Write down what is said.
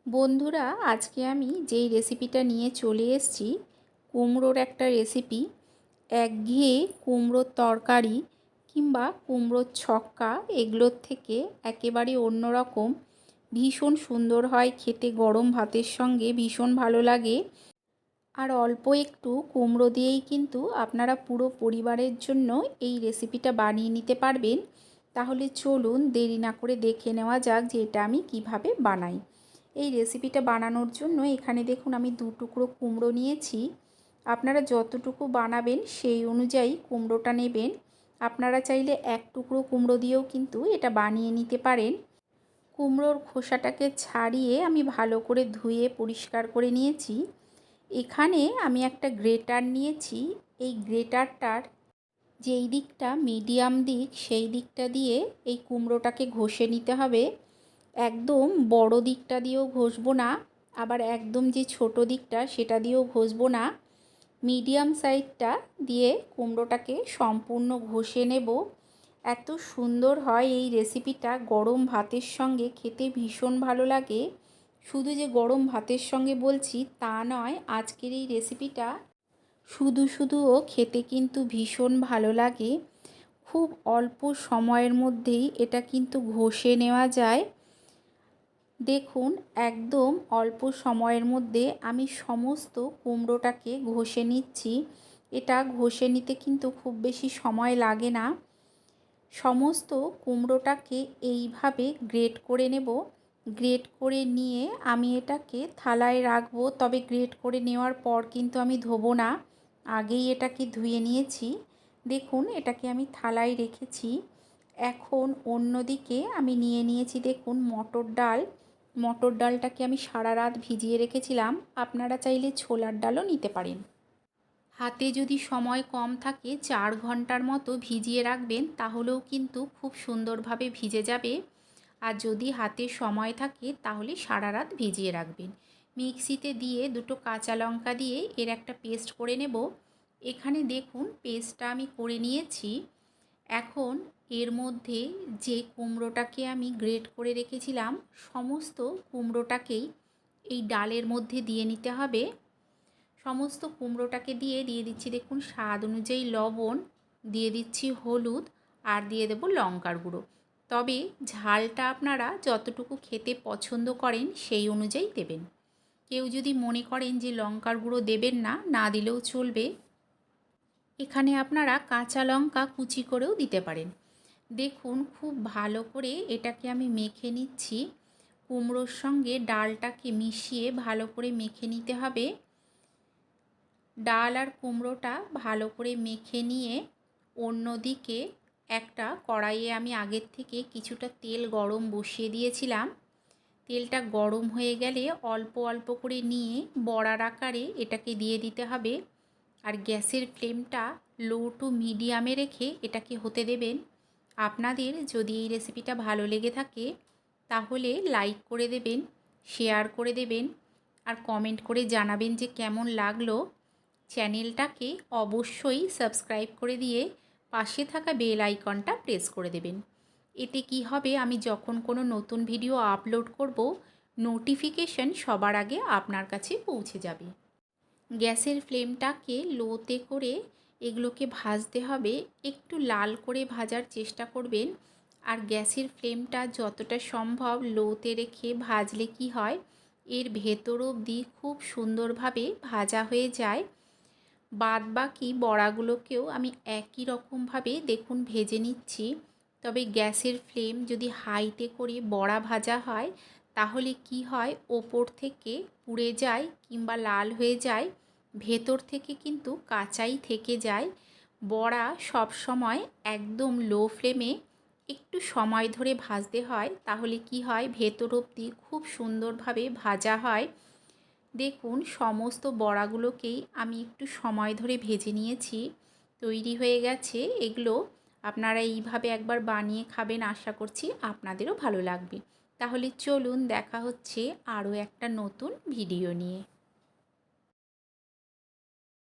বন্ধুরা, আজকে আমি যেই রেসিপিটা নিয়ে চলে এসেছি, কুমড়োর একটা রেসিপি। একঘেয়ে কুমড়োর তরকারি কিংবা কুমড়োর ছক্কা এগুলোর থেকে একেবারে অন্যরকম, ভীষণ সুন্দর হয় খেতে, গরম ভাতের সঙ্গে ভীষণ ভালো লাগে। আর অল্প একটু কুমড়ো দিয়েই কিন্তু আপনারা পুরো পরিবারের জন্য এই রেসিপিটা বানিয়ে নিতে পারবেন। তাহলে চলুন দেরি না করে দেখে নেওয়া যাক যে এটা আমি কিভাবে বানাই। এই রেসিপিটা বানানোর জন্য এখানে দেখুন আমি 2 টুকরো কুমড়ো নিয়েছি। আপনারা যতটুকু বানাবেন সেই অনুযায়ী কুমড়োটা নেবেন। আপনারা চাইলে 1 টুকরো কুমড়ো দিয়েও কিন্তু এটা বানিয়ে নিতে পারেন। কুমড়োর খোসাটাকে ছাড়িয়ে আমি ভালো করে ধুয়ে পরিষ্কার করে নিয়েছি। এখানে আমি একটা গ্রেটার নিয়েছি। এই গ্রেটারটার যেই দিকটা মিডিয়াম দিক সেই দিকটা দিয়ে এই কুমড়োটাকে ঘষে নিতে হবে। একদম বড় দিকটা দিয়েও ঘষবো না, আবার একদম যে ছোট দিকটা সেটা দিয়েও ঘষবো না। মিডিয়াম সাইজটা দিয়ে কুমড়োটাকে সম্পূর্ণ ঘষে নেব। এত সুন্দর হয় এই রেসিপিটা, গরম ভাতের সঙ্গে খেতে ভীষণ ভালো লাগে। শুধু যে গরম ভাতের সঙ্গে বলছি তা নয়, আজকের এই রেসিপিটা শুধুও খেতে কিন্তু ভীষণ ভালো লাগে। খুব অল্প সময়ের মধ্যেই এটা কিন্তু ঘষে নেওয়া যায়। দেখুন, একদম অল্প সময়ের মধ্যে আমি সমস্ত কুমড়োটাকে ঘষে নিচ্ছি। এটা ঘষে নিতে কিন্তু খুব বেশি সময় লাগে না। সমস্ত কুমড়োটাকে এইভাবে গ্রেট করে নেব। গ্রেট করে নিয়ে আমি এটাকে থালায় রাখবো। তবে গ্রেট করে নেওয়ার পর কিন্তু আমি ধোবো না, আগেই এটাকে ধুয়ে নিয়েছি। দেখুন, এটাকে আমি থালায় রেখেছি। এখন অন্যদিকে আমি নিয়ে নিয়েছি দেখুন মটর ডাল। মটর ডালটাকে আমি সারা রাত ভিজিয়ে রেখেছিলাম। আপনারা চাইলে ছোলার ডালও নিতে পারেন। হাতে যদি সময় কম থাকে 4 ঘন্টার মতো ভিজিয়ে রাখবেন, তাহলেও কিন্তু খুব সুন্দরভাবে ভিজে যাবে। আর যদি হাতে সময় থাকে তাহলে সারা রাত ভিজিয়ে রাখবেন। মিক্সিতে দিয়ে 2টো কাঁচা লঙ্কা দিয়ে এর একটা পেস্ট করে নেব। এখানে দেখুন পেস্টটা আমি করে নিয়েছি। এখন এর মধ্যে যে কুমড়োটাকে আমি গ্রেট করে রেখেছিলাম, সমস্ত কুমড়োটাকেই এই ডালের মধ্যে দিয়ে নিতে হবে। সমস্ত কুমড়োটাকে দিয়ে দিচ্ছি দেখুন স্বাদ অনুযায়ী লবণ, দিয়ে দিচ্ছি হলুদ, আর দিয়ে দেব লঙ্কার গুঁড়ো। তবে ঝালটা আপনারা যতটুকু খেতে পছন্দ করেন সেই অনুযায়ী দেবেন। কেউ যদি মনে করেন যে লঙ্কার গুঁড়ো দেবেন না, না দিলেও চলবে। এখানে আপনারা কাঁচা লঙ্কা কুচি করেও দিতে পারেন। দেখুন, খুব ভালো করে এটাকে আমি মেখে নিচ্ছি। কুমড়োর সঙ্গে ডালটাকে মিশিয়ে ভালো করে মেখে নিতে হবে। ডাল আর কুমড়োটা ভালো করে মেখে নিয়ে অন্যদিকে একটা কড়াইয়ে আমি আগের থেকে কিছুটা তেল গরম বসিয়ে দিয়েছিলাম। তেলটা গরম হয়ে গেলে অল্প অল্প করে নিয়ে বড়ার আকারে এটাকে দিয়ে দিতে হবে। আর গ্যাসের ফ্লেমটা লো টু মিডিয়ামে রেখে এটাকে হতে দেবেন। আপনাদের যদি এই রেসিপিটা ভালো লেগে থাকে তাহলে লাইক করে দেবেন, শেয়ার করে দেবেন, আর কমেন্ট করে জানাবেন যে কেমন লাগলো। চ্যানেলটাকে অবশ্যই সাবস্ক্রাইব করে দিয়ে পাশে থাকা বেল আইকনটা প্রেস করে দেবেন। এতে কি হবে, আমি যখন কোনো নতুন ভিডিও আপলোড করব, নোটিফিকেশন সবার আগে আপনার কাছে পৌঁছে যাবে। গ্যাসের ফ্লেমটাকে লোতে করে এগুলোকে ভাজতে হবে। একটু লাল করে ভাজার চেষ্টা করবেন। আর গ্যাসের ফ্লেমটা যতটা সম্ভব লোতে রেখে ভাজলে কি হয়, এর ভেতর অবধি খুব সুন্দরভাবে ভাজা হয়ে যায়। বাদ বাকি বড়াগুলোকেও আমি একই রকমভাবে দেখুন ভেজে নিচ্ছি। তবে গ্যাসের ফ্লেম যদি হাইতে করে বড়া ভাজা হয় তাহলে কি হয়, ওপর থেকে পুড়ে যায় কিংবা লাল হয়ে যায়, ভেতর থেকে কিন্তু কাঁচাই থেকে যায়। বড়া সব সময় একদম লো ফ্লেমে একটু সময় ধরে ভাজতে হয়, তাহলে কি হয়, ভেতর অবধি খুব সুন্দরভাবে ভাজা হয়। দেখুন, সমস্ত বড়াগুলোকেই আমি একটু সময় ধরে ভেজে নিয়েছি। তৈরি হয়ে গেছে এগুলো। আপনারা এইভাবে একবার বানিয়ে খাবেন, আশা করছি আপনাদেরও ভালো লাগবে। তাহলে চলুন, দেখা হচ্ছে আরও একটা নতুন ভিডিও নিয়ে।